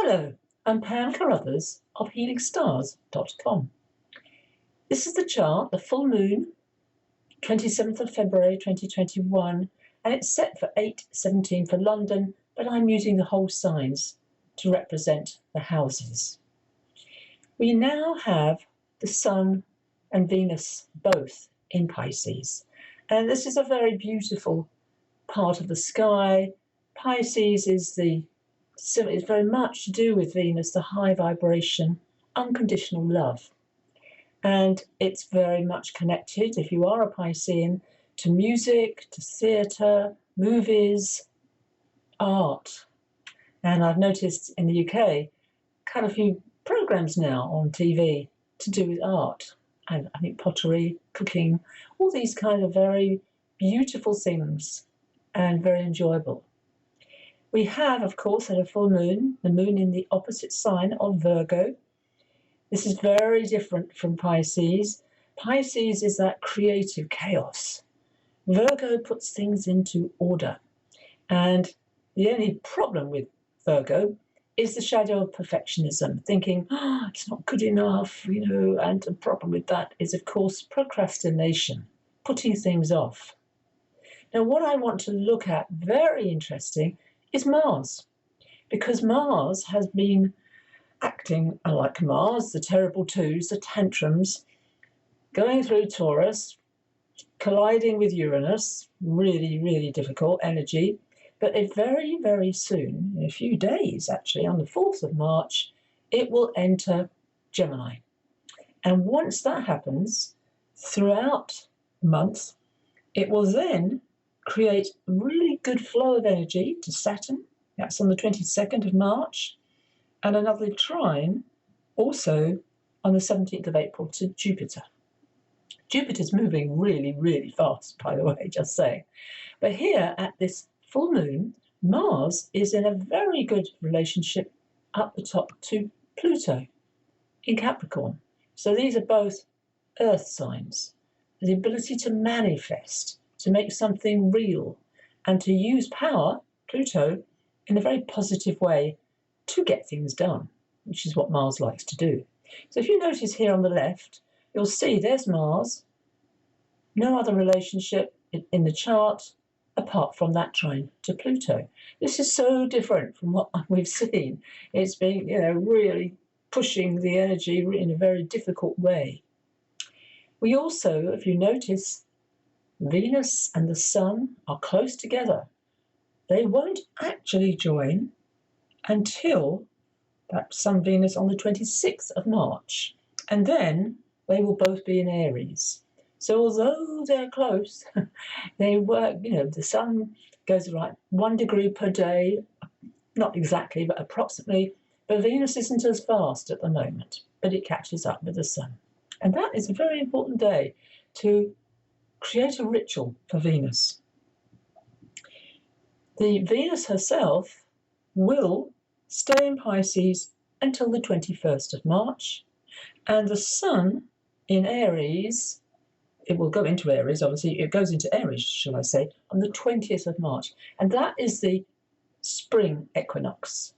Hello, I'm Pam Carruthers of healingstars.com. This is the chart, the full moon, 27th of February 2021, and it's set for 8:17 for London, but I'm using the whole signs to represent the houses. We now have the Sun and Venus both in Pisces, and this is a very beautiful part of the sky. Pisces is it's very much to do with Venus, the high vibration, unconditional love. And it's very much connected, if you are a Piscean, to music, to theatre, movies, art. And I've noticed in the UK quite a few programmes now on TV to do with art. And I think pottery, cooking, all these kind of very beautiful things and very enjoyable. We have, of course, had a full moon, the moon in the opposite sign of Virgo. This is very different from Pisces. Pisces is that creative chaos. Virgo puts things into order. And the only problem with Virgo is the shadow of perfectionism, thinking, it's not good enough, and the problem with that is, of course, procrastination, putting things off. Now, what I want to look at, very interesting, is Mars, because Mars has been acting like Mars, the terrible twos, the tantrums, going through Taurus, colliding with Uranus, really, really difficult energy. But very, very soon, in a few days actually, on the 4th of March, it will enter Gemini. And once that happens, throughout the month, it will then create a really good flow of energy to Saturn. That's on the 22nd of March. And another trine also on the 17th of April to Jupiter. Jupiter's moving really, really fast, by the way, just saying. But here at this full moon, Mars is in a very good relationship up the top to Pluto in Capricorn. So these are both earth signs. The ability to manifest, to make something real, and to use power, Pluto, in a very positive way to get things done, which is what Mars likes to do. So if you notice here on the left, you'll see there's Mars, no other relationship in the chart apart from that trine to Pluto. This is so different from what we've seen. It's been, really pushing the energy in a very difficult way. We also, if you notice, Venus and the Sun are close together. They won't actually join until that Sun-Venus on the 26th of March. And then they will both be in Aries. So although they're close, they work, the Sun goes right 1 degree per day, not exactly, but approximately. But Venus isn't as fast at the moment, but it catches up with the Sun. And that is a very important day to create a ritual for Venus. The Venus herself will stay in Pisces until the 21st of March, and the Sun in Aries, it will go into Aries, obviously, it goes into Aries, shall I say, on the 20th of March, and that is the spring equinox.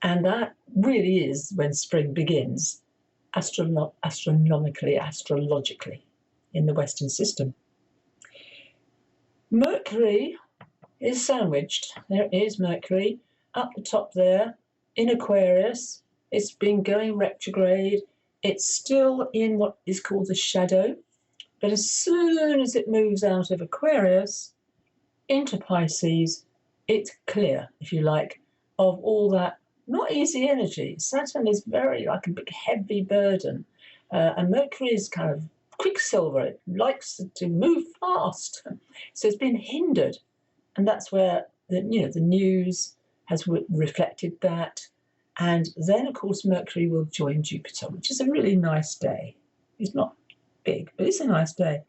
And that really is when spring begins, astronomically, astrologically, in the Western system. Mercury is sandwiched. There is Mercury up the top there in Aquarius. It's been going retrograde. It's still in what is called the shadow. But as soon as it moves out of Aquarius into Pisces, it's clear, if you like, of all that not easy energy. Saturn is very like a big heavy burden. And Mercury is kind of quicksilver. It likes to move fast. So it's been hindered. And that's where the news has reflected that. And then, of course, Mercury will join Jupiter, which is a really nice day. It's not big, but it's a nice day.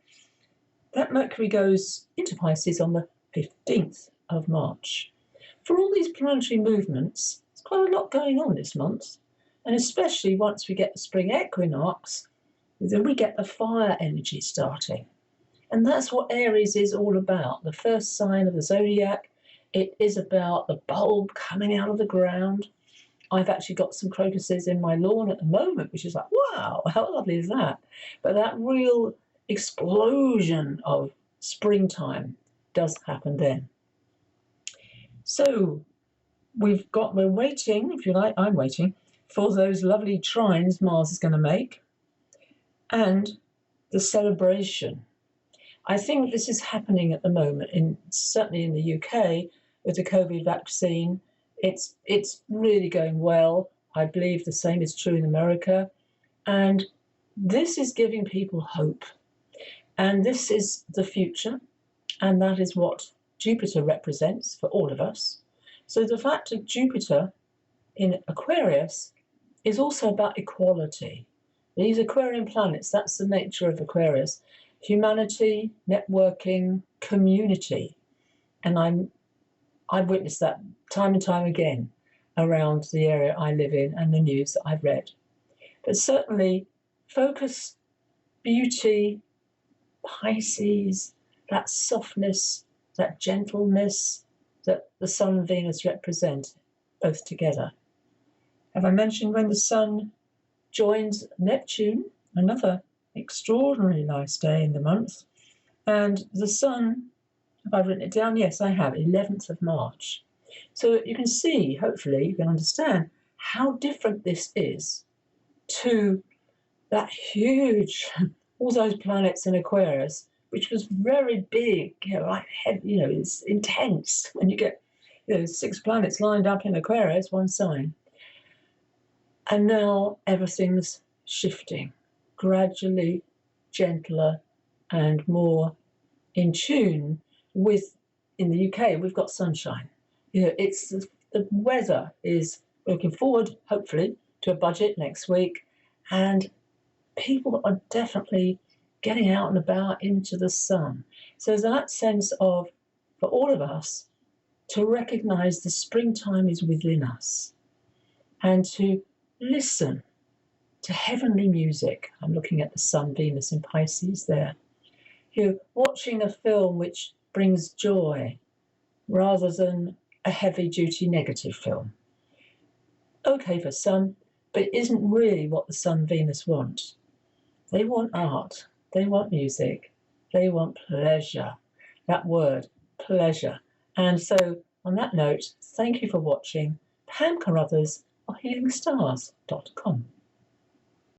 That Mercury goes into Pisces on the 15th of March. For all these planetary movements, there's quite a lot going on this month. And especially once we get the spring equinox, then we get the fire energy starting. And that's what Aries is all about. The first sign of the zodiac, it is about the bulb coming out of the ground. I've actually got some crocuses in my lawn at the moment, which is like, wow, how lovely is that? But that real explosion of springtime does happen then. So we're waiting, if you like, I'm waiting for those lovely trines Mars is going to make and the celebration. I think this is happening at the moment, certainly in the UK with the COVID vaccine. It's really going well. I believe the same is true in America. And this is giving people hope. And this is the future. And that is what Jupiter represents for all of us. So the fact of Jupiter in Aquarius is also about equality. These Aquarian planets, that's the nature of Aquarius. Humanity, networking, community. And I've witnessed that time and time again around the area I live in and the news that I've read. But certainly, focus, beauty, Pisces, that softness, that gentleness that the Sun and Venus represent, both together. Have I mentioned when the Sun joins Neptune, another extraordinarily nice day in the month, and the Sun, have I written it down? Yes, I have, 11th of March. So you can see, hopefully, you can understand how different this is to that huge, all those planets in Aquarius, which was very big, like heavy, it's intense when you get 6 planets lined up in Aquarius, one sign. And now everything's shifting, gradually gentler and more in tune with, in the UK, we've got sunshine. It's the weather is looking forward, hopefully, to a budget next week, and people are definitely getting out and about into the sun. So that sense of, for all of us, to recognise the springtime is within us and to listen to heavenly music. I'm looking at the Sun, Venus in Pisces there. Watching a film which brings joy rather than a heavy-duty negative film. Okay for some, but it isn't really what the Sun, Venus want. They want art, they want music, they want pleasure. That word, pleasure. And so, on that note, thank you for watching. Pam Carruthers of healingstars.com.